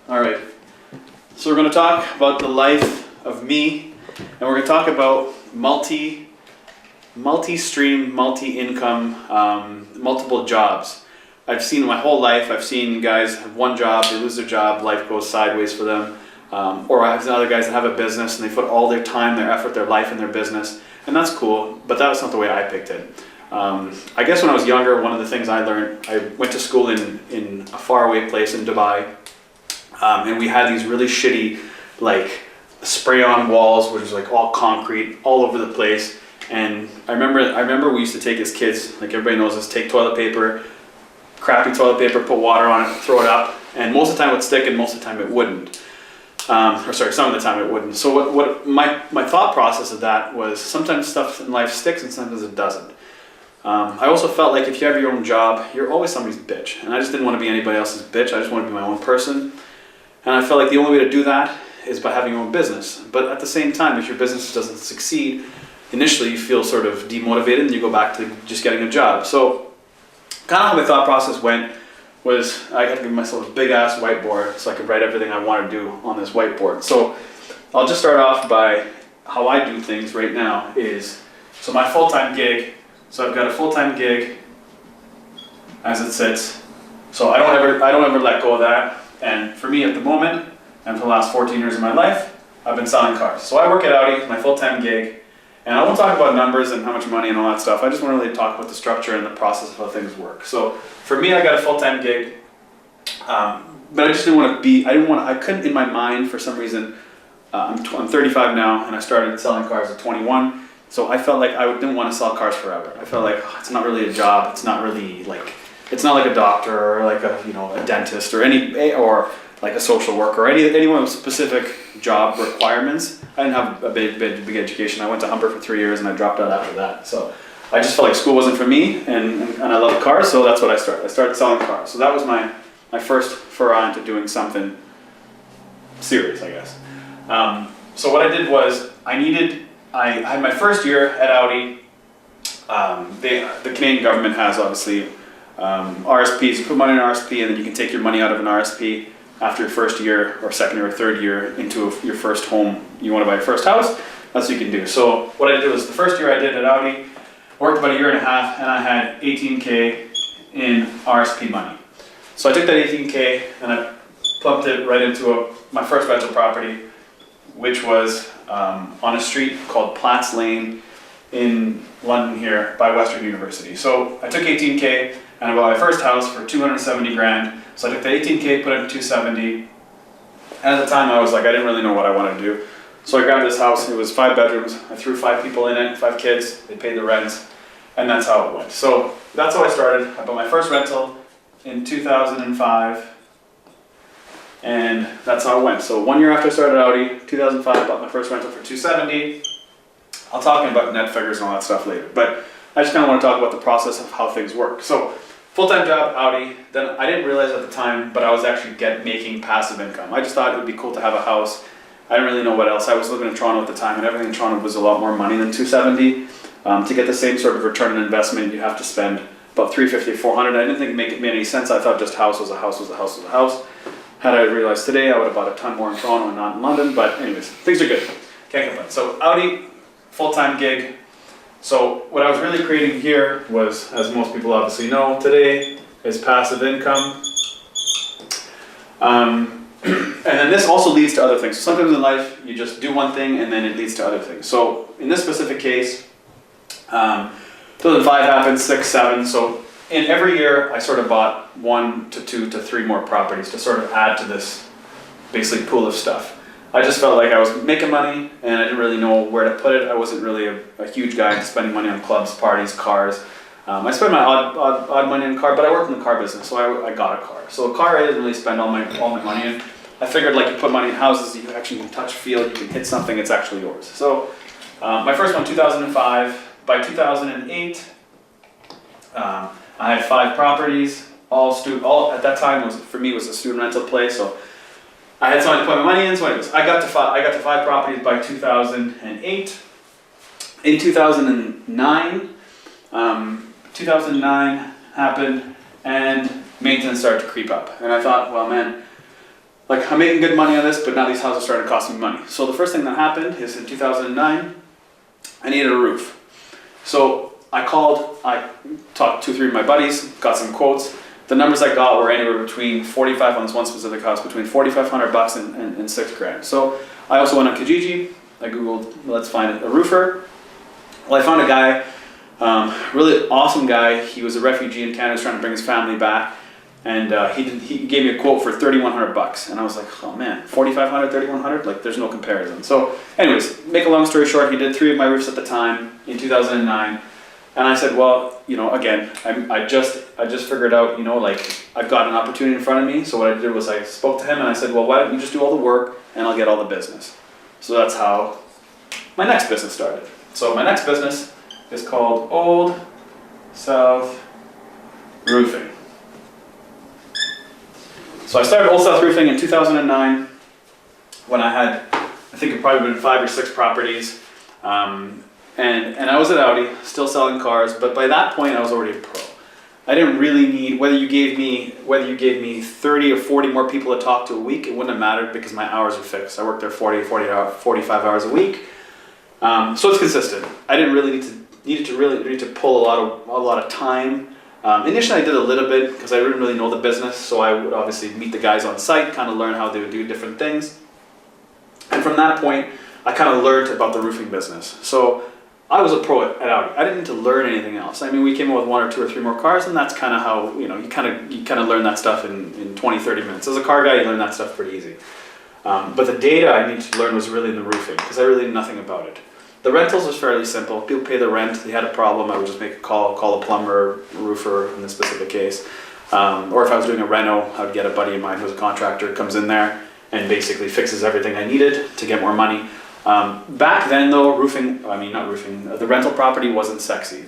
All right, so we're going to talk about the life of me, and we're going to talk about multi-stream, multi-income, multiple jobs. I've seen my whole life, I've seen guys have one job, they lose their job, life goes sideways for them. Or I have other guys that have a business and they put all their time, their effort, their life in their business, and that's cool, but that was not the way I picked it. I guess when I was younger, one of the things I learned, I went to school in a faraway place in Dubai, and we had these really shitty, like, spray-on walls, which was like all concrete, all over the place. And I remember we used to take as kids, like everybody knows this, take toilet paper, crappy toilet paper, put water on it, throw it up, and most of the time it would stick and most of the time it wouldn't. Some of the time it wouldn't. So what my thought process of that was, sometimes stuff in life sticks and sometimes it doesn't. I also felt like if you have your own job, you're always somebody's bitch. And I just didn't want to be anybody else's bitch. I just wanted to be my own person. And I felt like the only way to do that is by having your own business. But at the same time, if your business doesn't succeed, initially you feel sort of demotivated and you go back to just getting a job. So kind of how my thought process went was I had to give myself a big ass whiteboard so I could write everything I want to do on this whiteboard. So I'll just start off by how I do things right now is, so my full-time gig, so I've got a full-time gig as it sits. So I don't ever let go of that. And for me at the moment, and for the last 14 years of my life, I've been selling cars. So I work at Audi, my full-time gig, and I won't talk about numbers and how much money and all that stuff. I just want to really talk about the structure and the process of how things work. So for me, I got a full-time gig, but I just didn't want to be, I couldn't in my mind for some reason, I'm 35 now and I started selling cars at 21. So I felt like I didn't want to sell cars forever. I felt like it's not really a job. It's not really like, it's not like a doctor or like a dentist or like a social worker or anyone with specific job requirements. I didn't have a big education. I went to Humber for 3 years and I dropped out after that. So I just felt like school wasn't for me, and I love cars, so that's what I started. I started selling cars. So that was my first foray into doing something serious, I guess. So what I did was I had my first year at Audi. The Canadian government has obviously RSPs. You put money in an RSP and then you can take your money out of an RSP after your first year or second year or third year into your first home. You want to buy your first house, that's what you can do. So what I did was the first year I did at Audi, worked about a year and a half, and I had $18K in RSP money. So I took that $18K and I plumped it right into my first rental property, which was on a street called Platts Lane in London here by Western University. So I took $18K and I bought my first house for $270 grand. So I took the $18K, put it in $270. And at the time I was like, I didn't really know what I wanted to do. So I grabbed this house, it was 5 bedrooms. I threw 5 people in it, 5 kids, they paid the rent, and that's how it went. So that's how I started. I bought my first rental in 2005, and that's how it went. So 1 year after I started Audi, 2005, I bought my first rental for $270. I'll talk about net figures and all that stuff later, but I just kind of want to talk about the process of how things work. So full-time job, Audi, then I didn't realize at the time, but I was actually making passive income. I just thought it would be cool to have a house. I didn't really know what else. I was living in Toronto at the time, and everything in Toronto was a lot more money than $270. To get the same sort of return on investment, you have to spend about $350, $400. I didn't think it made any sense. I thought just house was a house was a house was a house. Had I realized today, I would have bought a ton more in Toronto and not in London, but anyways, things are good. Can't complain. So Audi, full-time gig. So what I was really creating here was, as most people obviously know today, is passive income. And then this also leads to other things. So sometimes in life, you just do one thing and then it leads to other things. So in this specific case, 2005 happened, 6, 7. So in every year, I sort of bought 1 to 2 to 3 more properties to sort of add to this basically pool of stuff. I just felt like I was making money and I didn't really know where to put it. I wasn't really a huge guy spending money on clubs, parties, cars. I spent my odd money on a car, but I worked in the car business, so I got a car. So a car I didn't really spend all my money in. I figured like you put money in houses, you actually can touch, feel, you can hit something, it's actually yours. So my first one, 2005. By 2008, I had 5 properties, all at that time for me was a student rental place. So I had somebody to put my money in. So anyways, I got to 5 properties by 2008. In 2009, 2009 happened and maintenance started to creep up. And I thought, well, man, like I'm making good money on this, but now these houses started costing me money. So the first thing that happened is in 2009, I needed a roof. So I talked to 3 of my buddies, got some quotes. The numbers I got were anywhere between on this one specific house, between $4,500 and $6,000. So I also went on Kijiji. I Googled, let's find a roofer. Well, I found a guy, really awesome guy. He was a refugee in Canada, trying to bring his family back. And he gave me a quote for $3,100. And I was like, oh man, $4,500, $3,100? Like there's no comparison. So anyways, make a long story short, he did 3 of my roofs at the time in 2009. And I said, well, you know, again, I just figured out, you know, like I've got an opportunity in front of me. So what I did was I spoke to him and I said, well, why don't you just do all the work and I'll get all the business. So that's how my next business started. So my next business is called Old South Roofing. So I started Old South Roofing in 2009 when I had, I think it probably been 5 or 6 properties. And I was at Audi, still selling cars, but by that point I was already a pro. I didn't really need, whether you gave me 30 or 40 more people to talk to a week, it wouldn't have mattered because my hours were fixed. I worked there 45 hours a week. So it's consistent. I didn't really need to pull a lot of time. Initially I did a little bit because I didn't really know the business, so I would obviously meet the guys on site, kind of learn how they would do different things. And from that point, I kind of learned about the roofing business. So I was a pro at Audi. I didn't need to learn anything else. I mean, we came up with 1 or 2 or 3 more cars, and that's kind of how, you know, you kind of learn that stuff in 20, 30 minutes. As a car guy, you learn that stuff pretty easy. But the data I needed to learn was really in the roofing, because I really knew nothing about it. The rentals was fairly simple. People pay the rent. They had a problem, I would just make a call a plumber, roofer in this specific case. Or if I was doing a reno, I would get a buddy of mine who's a contractor, comes in there and basically fixes everything I needed to get more money. Back then though, the rental property wasn't sexy,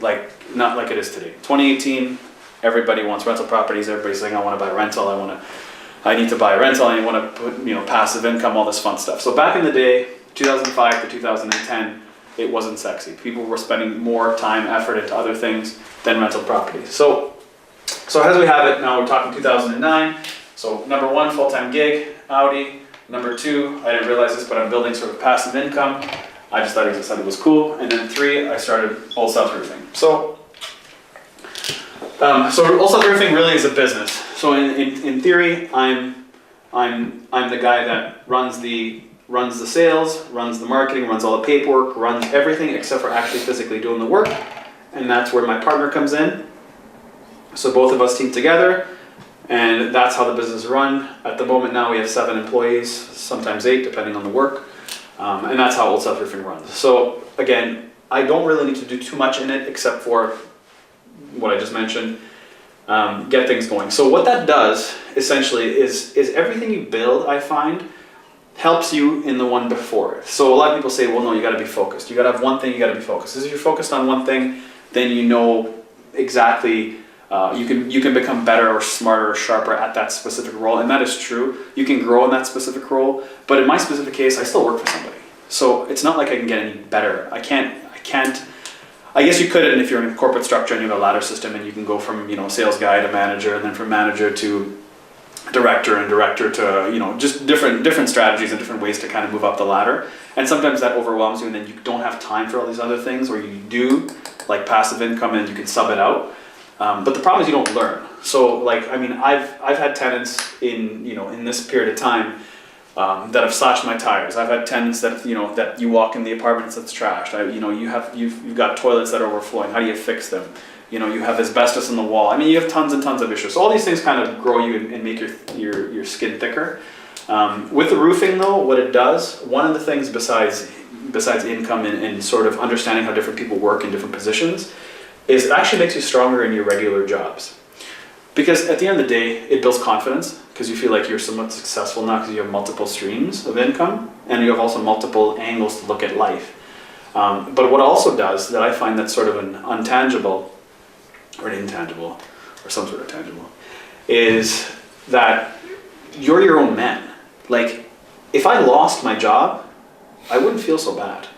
not like it is today. 2018, everybody wants rental properties. Everybody's saying, I want to buy a rental. I need to buy a rental. I want to put, passive income, all this fun stuff. So back in the day, 2005 to 2010, it wasn't sexy. People were spending more time, effort into other things than rental properties. So as we have it now, we're talking 2009. So number 1, full-time gig, Audi. Number 2, I didn't realize this, but I'm building sort of passive income. I just thought it was cool. And then 3, I started Old South Roofing. So Old South Roofing really is a business. So in theory, I'm the guy that runs the sales, runs the marketing, runs all the paperwork, runs everything except for actually physically doing the work. And that's where my partner comes in. So both of us team together. And that's how the business is run. At the moment now we have 7 employees, sometimes 8 depending on the work. And that's how Old South Roofing runs. So again, I don't really need to do too much in it except for what I just mentioned, get things going. So what that does essentially is everything you build, I find, helps you in the one before it. So a lot of people say, well no, you gotta be focused. You gotta have one thing, you gotta be focused. If you're focused on one thing, then you know exactly. You can become better or smarter or sharper at that specific role, and that is true. You can grow in that specific role, but in my specific case, I still work for somebody. So it's not like I can get any better. I can't. I guess you could, and if you're in a corporate structure and you have a ladder system, and you can go from sales guy to manager, and then from manager to director, and director to just different strategies and different ways to kind of move up the ladder. And sometimes that overwhelms you, and then you don't have time for all these other things, or you do like passive income, and you can sub it out. But the problem is you don't learn. So I've had tenants in this period of time that have slashed my tires. I've had tenants that that you walk in the apartments that's trashed. You've got toilets that are overflowing. How do you fix them? You have asbestos in the wall. I mean, you have tons and tons of issues. So all these things kind of grow you and make your skin thicker. With the roofing though, what it does, one of the things besides income and sort of understanding how different people work in different positions, is it actually makes you stronger in your regular jobs. Because at the end of the day, it builds confidence, because you feel like you're somewhat successful now because you have multiple streams of income, and you have also multiple angles to look at life. But what it also does, that I find that's sort of an intangible, or some sort of tangible, is that you're your own man. Like, if I lost my job, I wouldn't feel so bad.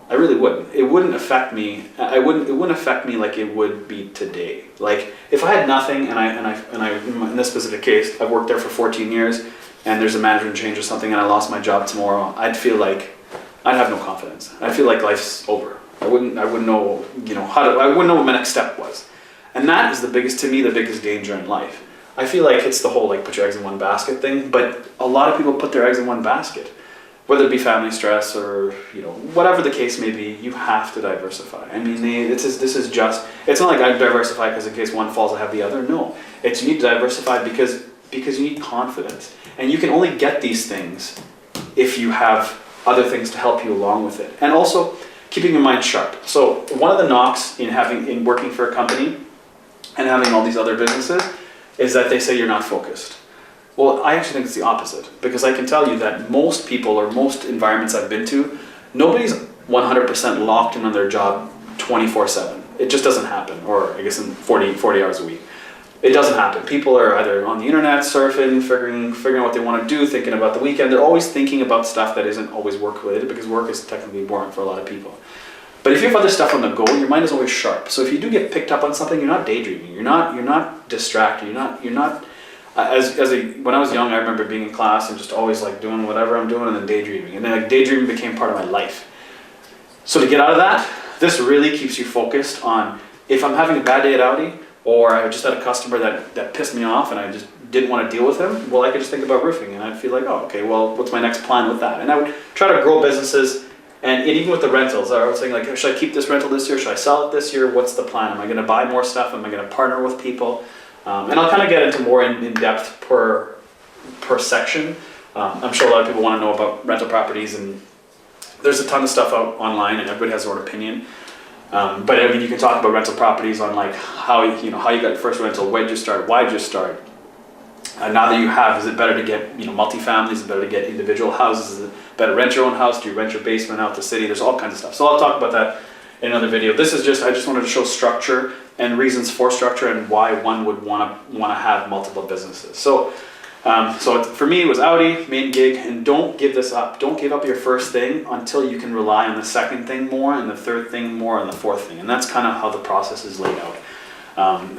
I really wouldn't. It wouldn't affect me. It wouldn't affect me like it would be today. Like if I had nothing, and I in this specific case, I've worked there for 14 years. and there's a management change or something and I lost my job tomorrow, I'd feel like I'd have no confidence. I'd feel like life's over. I wouldn't know, I wouldn't know what my next step was. And that is the biggest danger in life. I feel like it's the whole like put your eggs in one basket thing, but a lot of people put their eggs in one basket. Whether it be family stress or, whatever the case may be, you have to diversify. I mean, it's not like I diversify because in case one falls, I have the other. No, you need to diversify because you need confidence. And you can only get these things if you have other things to help you along with it. And also, keeping your mind sharp. So one of the knocks in working for a company and having all these other businesses is that they say you're not focused. Well, I actually think it's the opposite, because I can tell you that most people or most environments I've been to, nobody's 100% locked in on their job 24/7. It just doesn't happen, or I guess in 40 hours a week. It doesn't happen. People are either on the internet surfing, figuring out what they want to do, thinking about the weekend. They're always thinking about stuff that isn't always work related, because work is technically boring for a lot of people. But if you have other stuff on the go, your mind is always sharp. So if you do get picked up on something, you're not daydreaming. You're not distracted. You're not. When I was young, I remember being in class and just always like doing whatever I'm doing and then daydreaming. And then like daydreaming became part of my life. So to get out of that, this really keeps you focused on, if I'm having a bad day at Audi, or I just had a customer that pissed me off and I just didn't want to deal with him, well, I could just think about roofing and I'd feel like, oh, okay, well, what's my next plan with that? And I would try to grow businesses. And even with the rentals, I was saying like, should I keep this rental this year? Should I sell it this year? What's the plan? Am I going to buy more stuff? Am I going to partner with people? And I'll kind of get into more in depth per section. I'm sure a lot of people want to know about rental properties, and there's a ton of stuff out online, and everybody has their own opinion. But I mean, you can talk about rental properties on like how you got your first rental, when did you start, why did you start? Now that you have, is it better to get multifamily? Is it better to get individual houses? Is it better to rent your own house? Do you rent your basement out the city? There's all kinds of stuff. So I'll talk about that in another video. This is I just wanted to show structure and reasons for structure and why one would want to have multiple businesses. So for me, it was Audi, main gig, and don't give this up. Don't give up your first thing until you can rely on the second thing more, and the third thing more, and the fourth thing. And that's kind of how the process is laid out.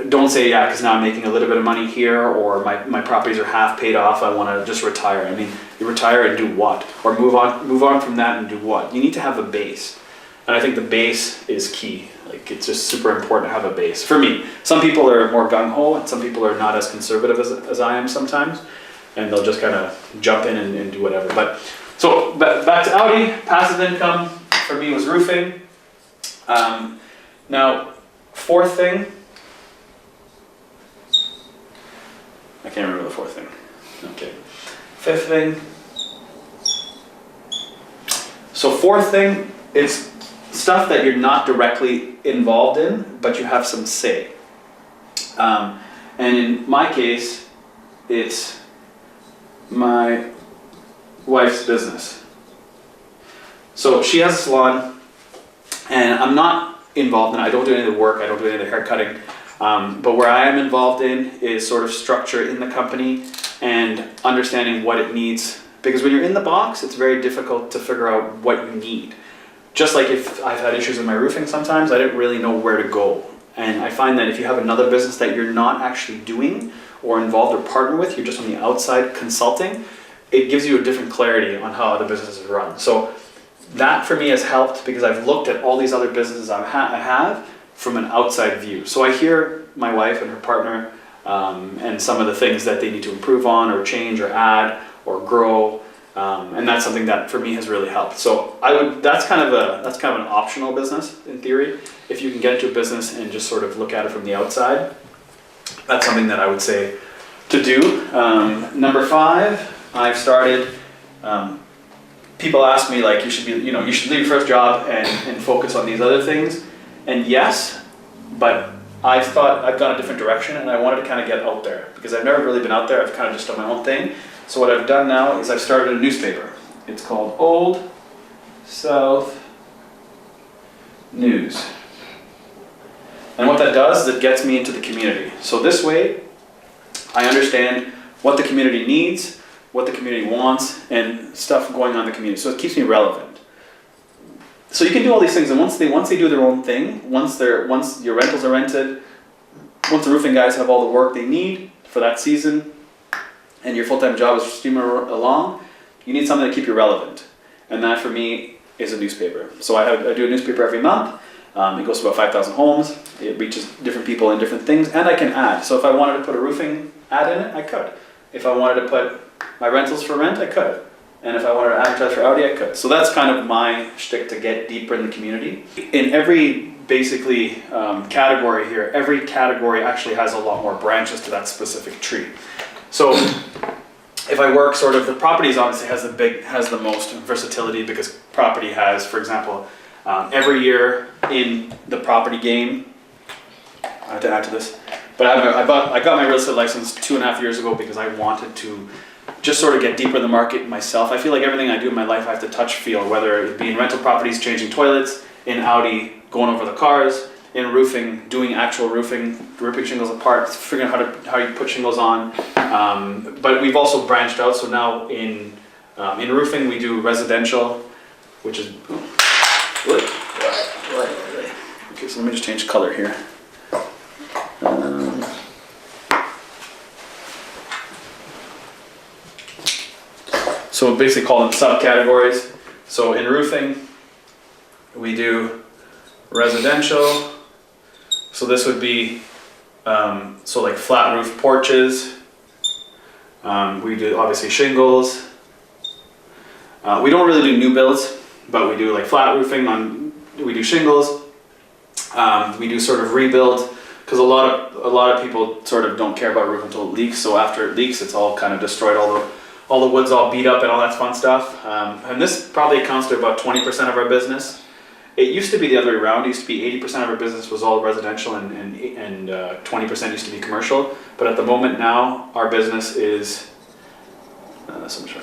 Don't say, yeah, because now I'm making a little bit of money here, or my properties are half paid off, I want to just retire. I mean, you retire and do what? Or move on from that and do what? You need to have a base. And I think the base is key. Like, it's just super important to have a base. For me, some people are more gung-ho, and some people are not as conservative as I am sometimes, and they'll just kind of jump in and do whatever. But so back to Audi, passive income for me was roofing. Now, fourth thing, I can't remember the fourth thing. Okay. Fifth thing. So fourth thing, it's stuff that you're not directly involved in, but you have some say. And in my case, it's my wife's business. So she has a salon, and I'm not involved in it. I don't do any of the work. I don't do any of the hair cutting. But where I am involved in is sort of structure in the company and understanding what it needs. Because when you're in the box, it's very difficult to figure out what you need. Just like if I've had issues in my roofing sometimes, I didn't really know where to go. And I find that if you have another business that you're not actually doing or involved or partner with, you're just on the outside consulting, it gives you a different clarity on how the business is run. So that for me has helped, because I've looked at all these other businesses I have from an outside view. So I hear my wife and her partner and some of the things that they need to improve on or change or add or grow. And that's something that for me has really helped. So that's kind of an optional business in theory. If you can get into a business and just sort of look at it from the outside, that's something that I would say to do. Number 5, I've started. People ask me like, you should leave your first job and focus on these other things. And yes, but I've thought I've gone a different direction, and I wanted to kind of get out there because I've never really been out there. I've kind of just done my own thing. So what I've done now is I've started a newspaper. It's called Old South News. And what that does is it gets me into the community. So this way, I understand what the community needs, what the community wants, and stuff going on in the community. So it keeps me relevant. So you can do all these things, and once they do their own thing, once your rentals are rented, once the roofing guys have all the work they need for that season, and your full-time job is steaming along, you need something to keep you relevant. And that for me is a newspaper. So I do a newspaper every month. It goes to about 5,000 homes. It reaches different people in different things, and I can add. So if I wanted to put a roofing ad in it, I could. If I wanted to put my rentals for rent, I could. And if I wanted to advertise for Audi, I could. So that's kind of my shtick to get deeper in the community. In every basically category here, every category actually has a lot more branches to that specific tree. So if I work sort of, the properties obviously has the most versatility, because property has, for example, every year in the property game, I have to add to this, but I got my real estate license 2.5 years ago because I wanted to just sort of get deeper in the market myself. I feel like everything I do in my life I have to touch, feel, whether it be in rental properties, changing toilets, in Audi, going over the cars, in roofing, doing actual roofing, ripping shingles apart, figuring out how you put shingles on. But we've also branched out, so now in roofing we do residential, which is, okay, so let me just change color here. So basically call them subcategories. So in roofing, we do residential. So this would be, so like flat roof porches. We do obviously shingles. We don't really do new builds, but we do like flat roofing we do shingles. We do sort of rebuild, because a lot of people sort of don't care about roof until it leaks. So after it leaks, it's all kind of destroyed, all the wood's all beat up and all that fun stuff. And this probably accounts to about 20% of our business. It used to be the other way around. It used to be 80% of our business was all residential and 20% used to be commercial. But at the moment now, our business is,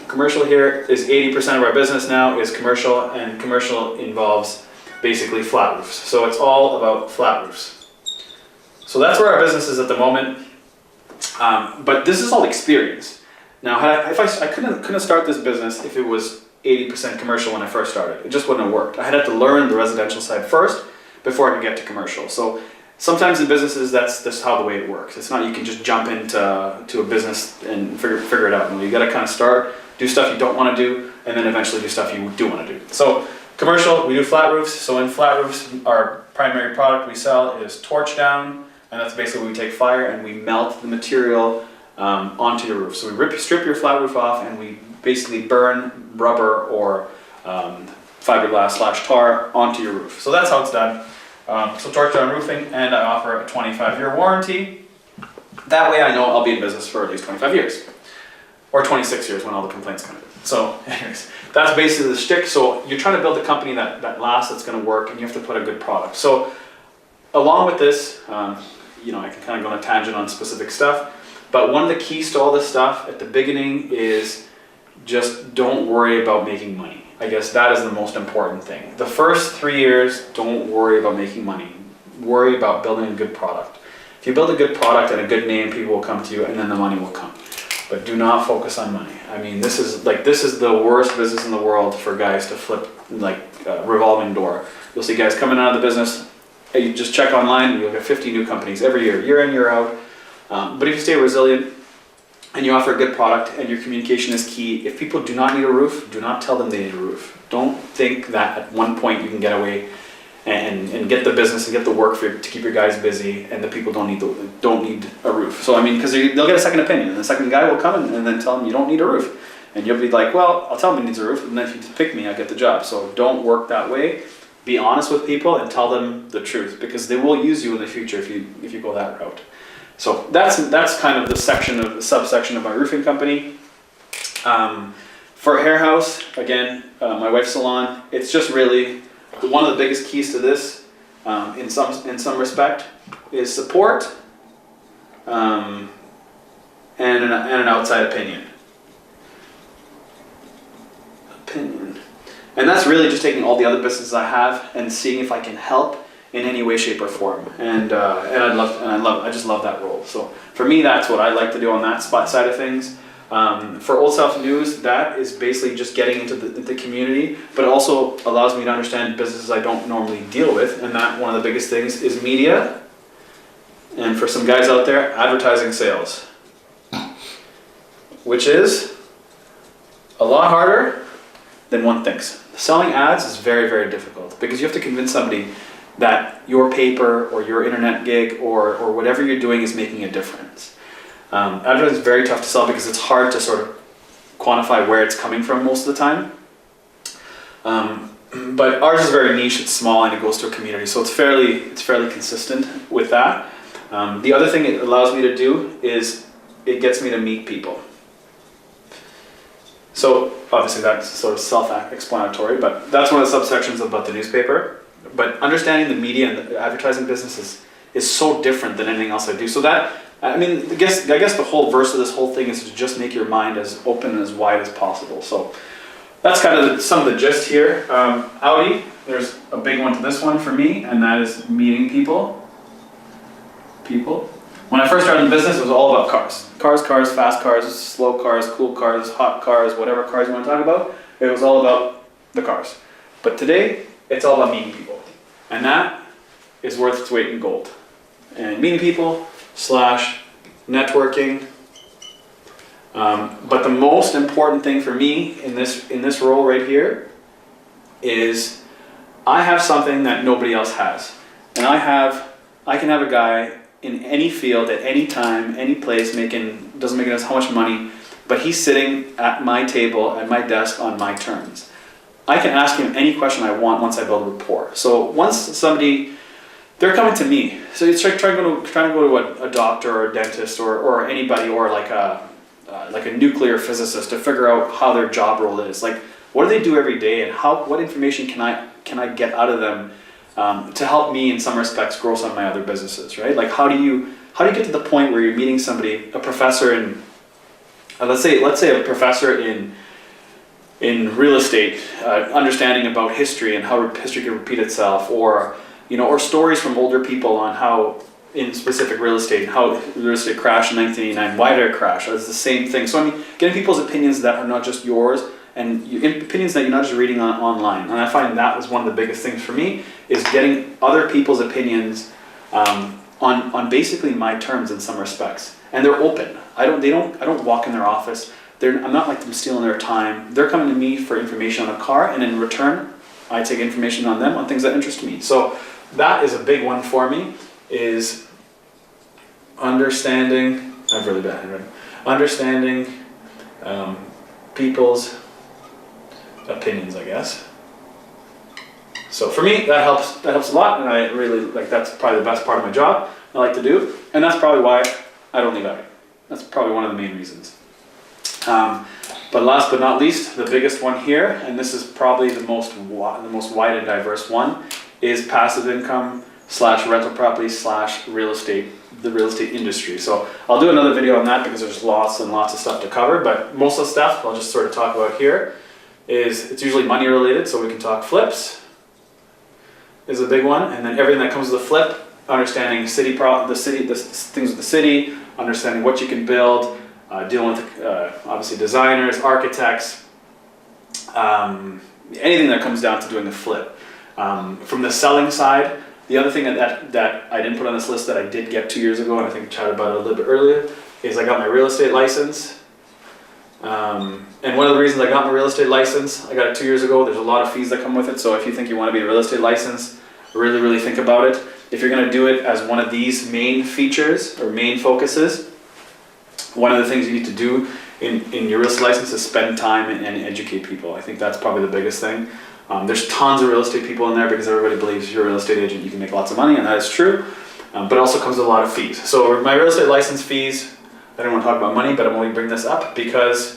commercial here is 80% of our business now is commercial, and commercial involves basically flat roofs. So it's all about flat roofs. So that's where our business is at the moment. But this is all experience. Now, I couldn't start this business if it was 80% commercial when I first started. It just wouldn't have worked. I had to learn the residential side first before I could get to commercial. So sometimes in businesses, that's how the way it works. It's not you can just jump into a business and figure it out. You got to kind of start, do stuff you don't want to do, and then eventually do stuff you do want to do. So commercial, we do flat roofs. So in flat roofs, our primary product we sell is torch down, and that's basically we take fire and we melt the material onto your roof. So we strip your flat roof off, and we basically burn rubber or fiberglass / tar onto your roof. So that's how it's done. So torch down roofing, and I offer a 25-year warranty. That way I know I'll be in business for at least 25 years. Or 26 years when all the complaints come in. So anyways, that's basically the shtick. So you're trying to build a company that lasts, that's going to work, and you have to put a good product. So along with this, I can kind of go on a tangent on specific stuff, but one of the keys to all this stuff at the beginning is just don't worry about making money. I guess that is the most important thing. The first 3 years, don't worry about making money. Worry about building a good product. If you build a good product and a good name, people will come to you, and then the money will come. But do not focus on money. I mean, this is the worst business in the world for guys to flip, like a revolving door. You'll see guys coming out of the business. You just check online, you'll get 50 new companies every year, year in, year out. But if you stay resilient and you offer a good product and your communication is key, if people do not need a roof, do not tell them they need a roof. Don't think that at one point you can get away and get the business and get the work to keep your guys busy, and the people don't need a roof. So I mean, because they'll get a second opinion, and the second guy will come and then tell them you don't need a roof, and you'll be like, well, I'll tell him he needs a roof, and then if you pick me, I get the job. So don't work that way. Be honest with people and tell them the truth, because they will use you in the future if you go that route. So that's kind of the subsection of my roofing company. For a hair house, again, my wife's salon, it's just really one of the biggest keys to this, in some respect, is support and an outside opinion. And that's really just taking all the other businesses I have and seeing if I can help in any way, shape, or form. And I just love that role. So for me, that's what I like to do on that side of things. For Old South News, that is basically just getting into the community, but it also allows me to understand businesses I don't normally deal with, and that one of the biggest things is media, and for some guys out there, advertising sales. which is a lot harder than one thinks. Selling ads is very, very difficult because you have to convince somebody that your paper or your internet gig or whatever you're doing is making a difference. Advertising is very tough to sell because it's hard to sort of quantify where it's coming from most of the time. But ours is very niche, it's small, and it goes to a community, so it's fairly consistent with that. The other thing it allows me to do is it gets me to meet people. So obviously that's sort of self-explanatory, but that's one of the subsections about the newspaper. But understanding the media and the advertising business is so different than anything else I do. So that, I mean, I guess the whole verse of this whole thing is to just make your mind as open and as wide as possible. So that's kind of some of the gist here. Audi, there's a big one to this one for me, and that is meeting people. When I first started in the business, it was all about cars. Cars, fast cars, slow cars, cool cars, hot cars, whatever cars you want to talk about. It was all about the cars. But today, it's all about meeting people. And that is worth its weight in gold. And meeting people / networking. But the most important thing for me in this role right here is I have something that nobody else has. And I can have a guy in any field at any time, any place, doesn't make us how much money, but he's sitting at my table, at my desk on my terms. I can ask him any question I want once I build rapport. So once they're coming to me. So it's trying to go to a doctor or a dentist or anybody or like a nuclear physicist to figure out how their job role is. Like, what do they do every day, and what information can I get out of them to help me in some respects grow some of my other businesses, right? Like, how do you get to the point where you're meeting somebody, a professor in, let's say a professor in real estate, understanding about history and how history can repeat itself, or stories from older people on how in specific real estate and how real estate crashed in 1989, why did it crash? It's the same thing. So I mean, getting people's opinions that are not just yours, and opinions that you're not just reading online. And I find that was one of the biggest things for me, is getting other people's opinions on basically my terms in some respects. And they're open. I don't walk in their office. I'm not like them stealing their time. They're coming to me for information on a car, and in return, I take information on them on things that interest me. So that is a big one for me, is understanding, I have really bad handwriting, understanding people's opinions, I guess. So for me, that helps a lot, and I really, that's probably the best part of my job I like to do, and that's probably why I don't leave Audi. That's probably one of the main reasons. But last but not least, the biggest one here, and this is probably the most wide and diverse one, is passive income / rental property / real estate, the real estate industry. So I'll do another video on that because there's lots and lots of stuff to cover, but most of the stuff I'll just sort of talk about here it's usually money related, so we can talk flips is a big one, and then everything that comes with a flip, understanding the things with the city, understanding what you can build, dealing with obviously designers, architects, anything that comes down to doing a flip. From the selling side, the other thing that I didn't put on this list that I did get 2 years ago, and I think I chatted about it a little bit earlier, is I got my real estate license. And one of the reasons I got my real estate license, I got it 2 years ago. There's a lot of fees that come with it, so if you think you want to be a real estate license, really, really think about it. If you're going to do it as one of these main features or main focuses, one of the things you need to do in your real estate license is spend time and educate people. I think that's probably the biggest thing. There's tons of real estate people in there because everybody believes if you're a real estate agent you can make lots of money, and that is true, but it also comes with a lot of fees. So my real estate license fees, I don't want to talk about money, but I'm only bringing this up because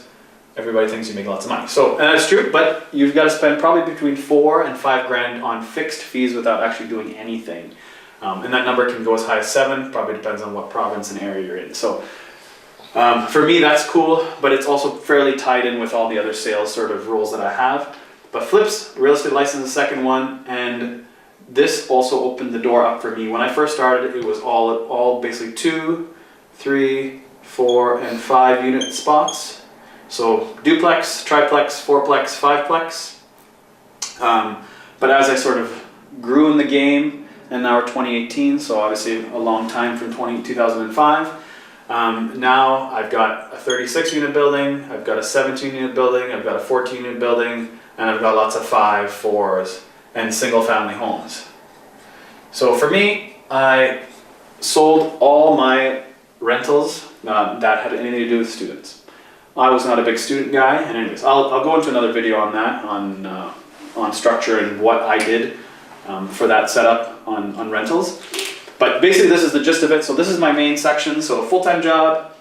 everybody thinks you make lots of money. So, and that's true, but you've got to spend probably between $4,000 and $5,000 on fixed fees without actually doing anything. And that number can go as high as 7, probably depends on what province and area you're in. So for me, that's cool, but it's also fairly tied in with all the other sales sort of roles that I have. But flips, real estate license is the second one, and this also opened the door up for me. When I first started, it was all basically 2, 3, 4, and 5 unit spots. So duplex, triplex, fourplex, fiveplex. But as I sort of grew in the game, and now we're 2018, so obviously a long time from 2005, Now I've got a 36 unit building, I've got a 17 unit building, I've got a 14 unit building, and I've got lots of 5, 4s, and single family homes. So for me, I sold all my rentals that had anything to do with students. I was not a big student guy, and anyways, I'll go into another video on that, on structure and what I did for that setup on rentals. But basically this is the gist of it. So this is my main section. So a full-time job,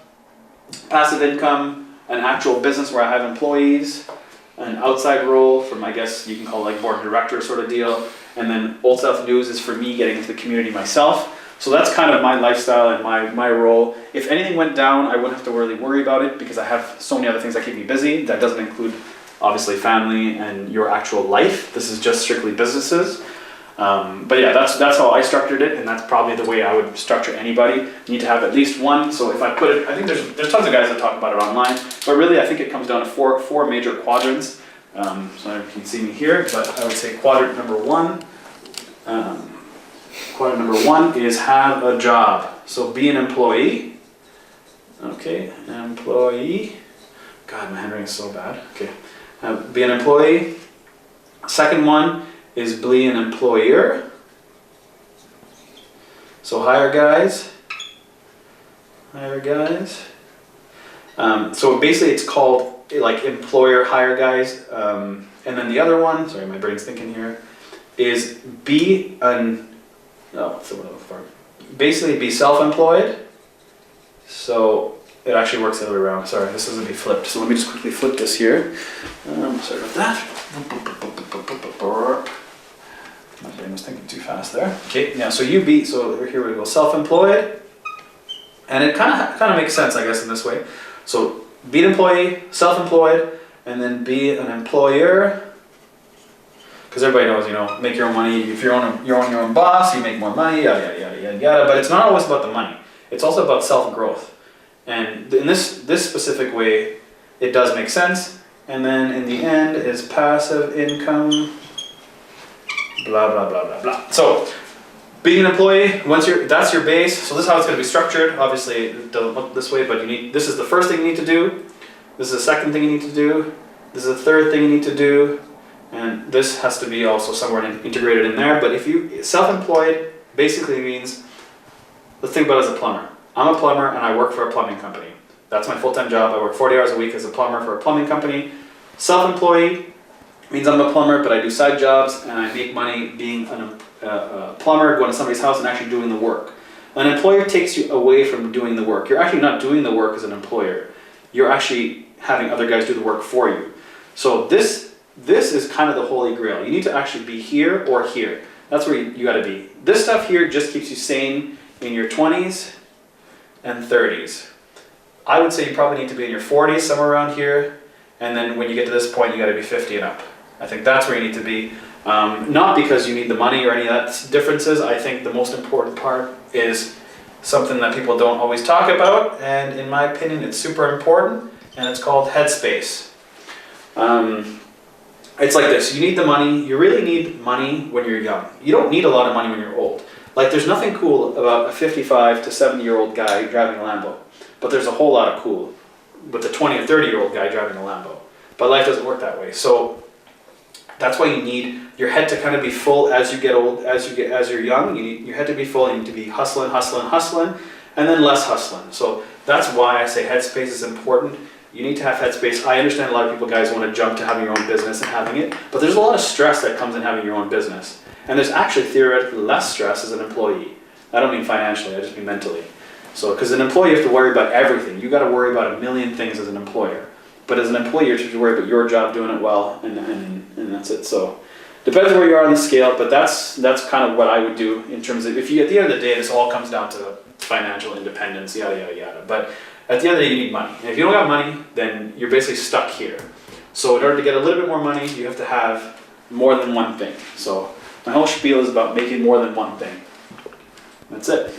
passive income, an actual business where I have employees, an outside role from, I guess you can call it like board director sort of deal, and then Old South News is for me getting into the community myself. So that's kind of my lifestyle and my role. If anything went down, I wouldn't have to really worry about it because I have so many other things that keep me busy. That doesn't include obviously family and your actual life. This is just strictly businesses. But yeah, that's how I structured it, and that's probably the way I would structure anybody. You need to have at least one. So if I put it, I think there's tons of guys that talk about it online, but really I think it comes down to four major quadrants. So you can see me here, but I would say quadrant number one. Quadrant number one is have a job. So be an employee. Okay, employee. God, my handwriting is so bad. Okay, be an employee. Second one is be an employer. So hire guys. So basically it's called like employer hire guys. And then the other one, sorry, my brain's thinking here, is be an, what's the word I'm looking for? Basically be self-employed. So it actually works the other way around. Sorry, this doesn't be flipped. So let me just quickly flip this here. Sorry about that. My brain was thinking too fast there. Okay, yeah, so so here we go, self-employed. And it kind of makes sense, I guess, in this way. So be an employee, self-employed, and then be an employer. Because everybody knows, make your own money. If you're your own boss, you make more money, yada, yada, yada, yada. But it's not always about the money. It's also about self-growth. And in this specific way, it does make sense. And then in the end is passive income. Blah, blah, blah, blah, blah. So, being an employee, that's your base. So this is how it's going to be structured. Obviously, it doesn't look this way, but this is the first thing you need to do. This is the second thing you need to do. This is the third thing you need to do. And this has to be also somewhere integrated in there. But if you, self-employed basically means, let's think about it as a plumber. I'm a plumber and I work for a plumbing company. That's my full-time job. I work 40 hours a week as a plumber for a plumbing company. Self-employed means I'm a plumber, but I do side jobs and I make money being a plumber, going to somebody's house and actually doing the work. An employer takes you away from doing the work. You're actually not doing the work as an employer. You're actually having other guys do the work for you. So this is kind of the holy grail. You need to actually be here or here. That's where you got to be. This stuff here just keeps you sane in your 20s and 30s. I would say you probably need to be in your 40s, somewhere around here. And then when you get to this point, you got to be 50 and up. I think that's where you need to be. Not because you need the money or any of that differences. I think the most important part is something that people don't always talk about, and in my opinion it's super important, and it's called headspace. It's like this, you need the money, you really need money when you're young. You don't need a lot of money when you're old. Like there's nothing cool about a 55 to 70-year-old guy driving a Lambo, but there's a whole lot of cool with a 20 or 30-year-old guy driving a Lambo. But life doesn't work that way. So that's why you need your head to kind of be full as you get old, as you're young. You need your head to be full. You need to be hustling, and then less hustling. So that's why I say headspace is important. You need to have headspace. I understand a lot of people, guys, want to jump to having your own business and having it, but there's a lot of stress that comes in having your own business. And there's actually theoretically less stress as an employee. I don't mean financially, I just mean mentally. So, because an employee, you have to worry about everything. You got to worry about a million things as an employer. But as an employee, you have to worry about your job, doing it well, and that's it. So, depends where you are on the scale, but that's kind of what I would do in terms of, if you, at the end of the day, this all comes down to financial independence, yada, yada, yada. But at the end of the day, you need money. And if you don't got money, then you're basically stuck here. So in order to get a little bit more money, you have to have more than one thing. So my whole spiel is about making more than one thing. That's it.